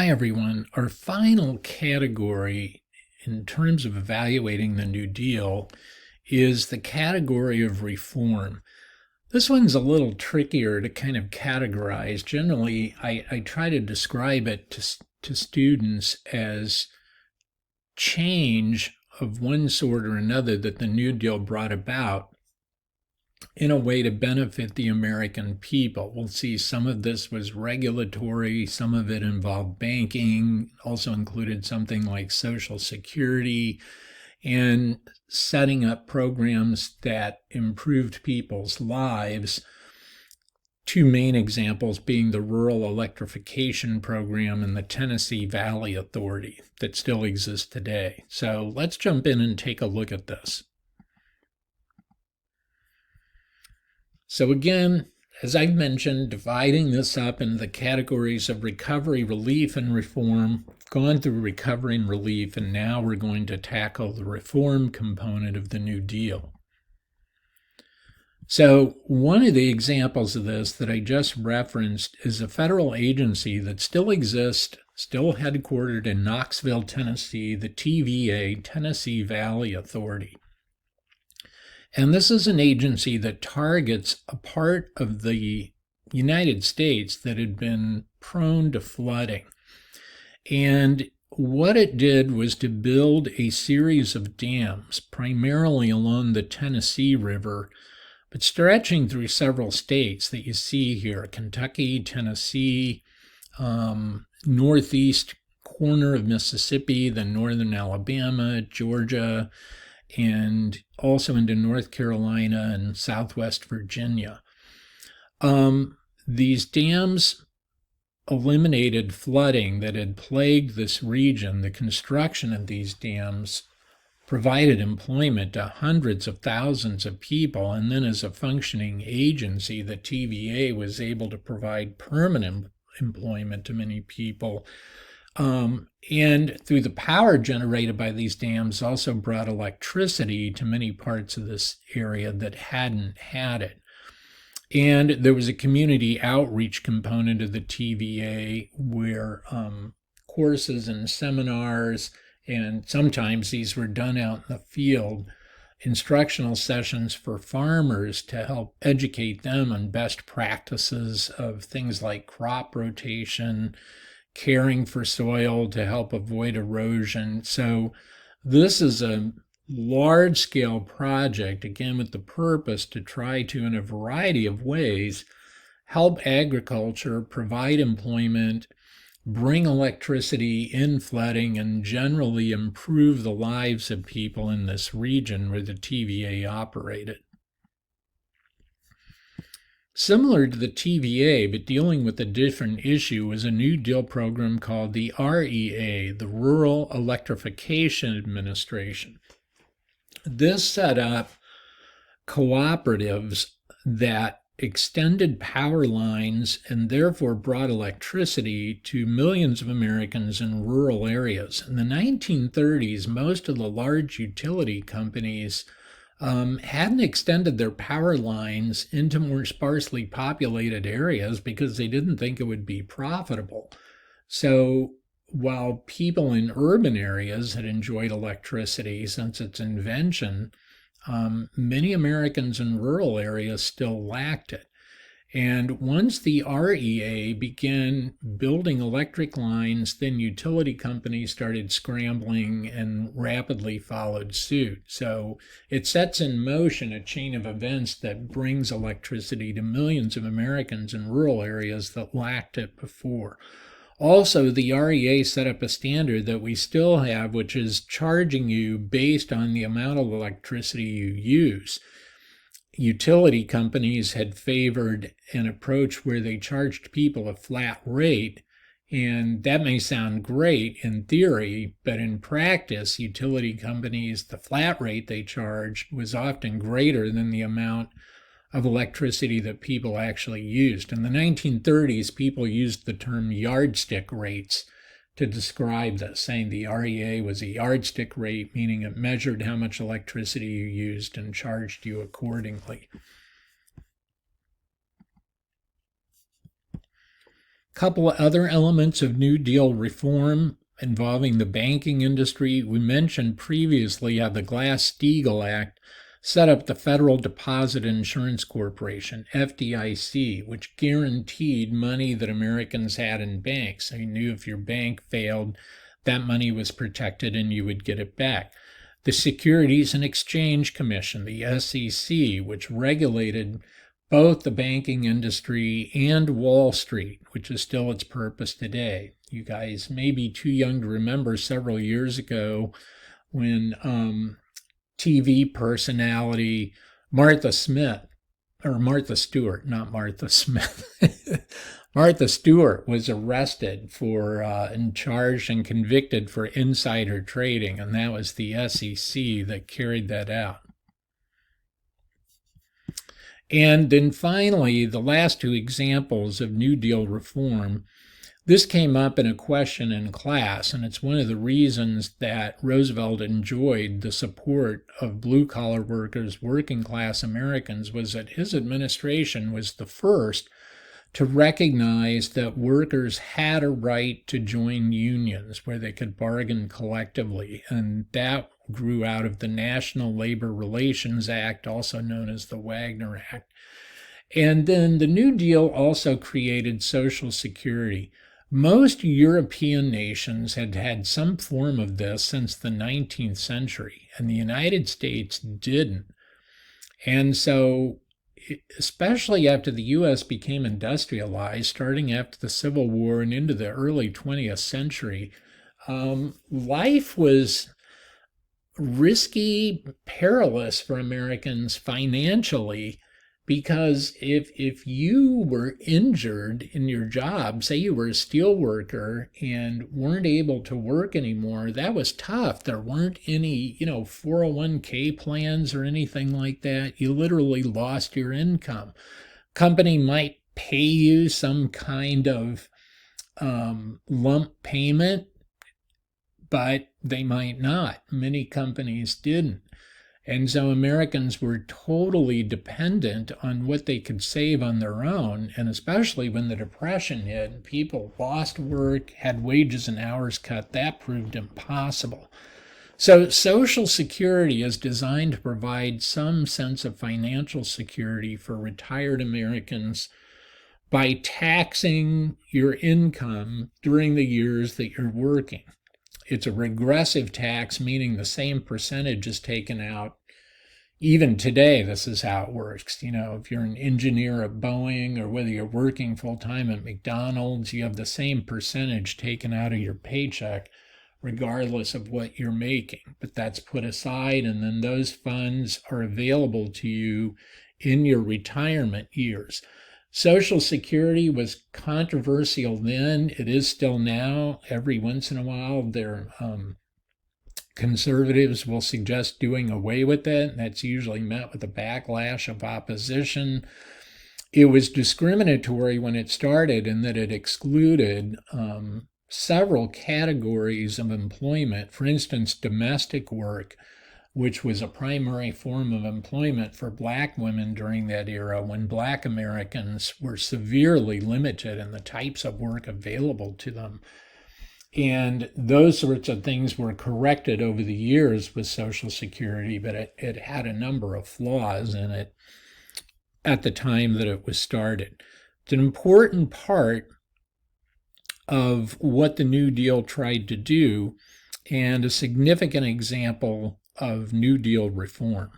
Hi, everyone. Our final category in terms of evaluating the New Deal is the category of reform. This one's a little trickier to kind of categorize. Generally, I try to describe it to students as change of one sort or another that the New Deal brought about in a way to benefit the American people. We'll see some of this was regulatory, some of it involved banking, also included something like Social Security, and setting up programs that improved people's lives. Two main examples being the Rural Electrification Program and the Tennessee Valley Authority that still exists today. So let's jump in and take a look at this. So again, as I've mentioned, dividing this up into the categories of recovery, relief, and reform. Gone through recovery and relief, and now we're going to tackle the reform component of the New Deal. So one of the examples of this that I just referenced is a federal agency that still exists, still headquartered in Knoxville, Tennessee, the TVA, Tennessee Valley Authority. And this is an agency that targets a part of the United States that had been prone to flooding. And what it did was to build a series of dams, primarily along the Tennessee River, but stretching through several states that you see here: Kentucky, Tennessee, northeast corner of Mississippi, then northern Alabama, Georgia, and also into North Carolina and Southwest Virginia. These dams eliminated flooding that had plagued this region. The construction of these dams provided employment to hundreds of thousands of people, and then as a functioning agency, the TVA was able to provide permanent employment to many people. And through the power generated by these dams also brought electricity to many parts of this area that hadn't had it. And there was a community outreach component of the TVA where courses and seminars, and sometimes these were done out in the field, instructional sessions for farmers to help educate them on best practices of things like crop rotation, caring for soil to help avoid erosion. So this is a large-scale project, again, with the purpose to try to, in a variety of ways, help agriculture, provide employment, bring electricity in flooding, and generally improve the lives of people in this region where the TVA operated. Similar to the TVA, but dealing with a different issue, was a New Deal program called the REA, the Rural Electrification Administration. This set up cooperatives that extended power lines and therefore brought electricity to millions of Americans in rural areas. In the 1930s, most of the large utility companies hadn't extended their power lines into more sparsely populated areas because they didn't think it would be profitable. So while people in urban areas had enjoyed electricity since its invention, many Americans in rural areas still lacked it. And once the REA began building electric lines, then utility companies started scrambling and rapidly followed suit. So it sets in motion a chain of events that brings electricity to millions of Americans in rural areas that lacked it before. Also, the REA set up a standard that we still have, which is charging you based on the amount of electricity you use. Utility companies had favored an approach where they charged people a flat rate, and that may sound great in theory, but in practice, utility companies, the flat rate they charged was often greater than the amount of electricity that people actually used. In the 1930s, people used the term yardstick rates to describe this, saying the REA was a yardstick rate, meaning it measured how much electricity you used and charged you accordingly. Couple of other elements of New Deal reform involving the banking industry. We mentioned previously how the Glass-Steagall Act set up the Federal Deposit Insurance Corporation, FDIC, which guaranteed money that Americans had in banks. So you knew if your bank failed, that money was protected and you would get it back. The Securities and Exchange Commission, the SEC, which regulated both the banking industry and Wall Street, which is still its purpose today. You guys may be too young to remember several years ago when TV personality Martha Stewart, not Martha Smith, Martha Stewart was arrested for and charged and convicted for insider trading, and that was the SEC that carried that out. And then finally, the last two examples of New Deal reform, this came up in a question in class, and it's one of the reasons that Roosevelt enjoyed the support of blue-collar workers, working-class Americans, was that his administration was the first to recognize that workers had a right to join unions where they could bargain collectively, and that grew out of the National Labor Relations Act, also known as the Wagner Act. And then the New Deal also created Social Security. Most European nations had had some form of this since the 19th century, and the United States didn't. And so, especially after the U.S. became industrialized, starting after the Civil War and into the early 20th century, life was risky, perilous for Americans financially, because if you were injured in your job, say you were a steel worker and weren't able to work anymore, that was tough. There weren't any, 401k plans or anything like that. You literally lost your income. Company might pay you some kind of lump payment, but they might not. Many companies didn't. And so Americans were totally dependent on what they could save on their own. And especially when the Depression hit, people lost work, had wages and hours cut. That proved impossible. So Social Security is designed to provide some sense of financial security for retired Americans by taxing your income during the years that you're working. It's a regressive tax, meaning the same percentage is taken out. Even today, this is how it works. If you're an engineer at Boeing or whether you're working full-time at McDonald's, you have the same percentage taken out of your paycheck, regardless of what you're making. But that's put aside, and then those funds are available to you in your retirement years. Social Security was controversial then. It is still now. Every once in a while, conservatives will suggest doing away with it, and that's usually met with a backlash of opposition. It was discriminatory when it started in that it excluded several categories of employment. For instance, domestic work, which was a primary form of employment for Black women during that era, when Black Americans were severely limited in the types of work available to them. And those sorts of things were corrected over the years with Social Security, but it had a number of flaws in it at the time that it was started. It's an important part of what the New Deal tried to do, and a significant example of New Deal reform.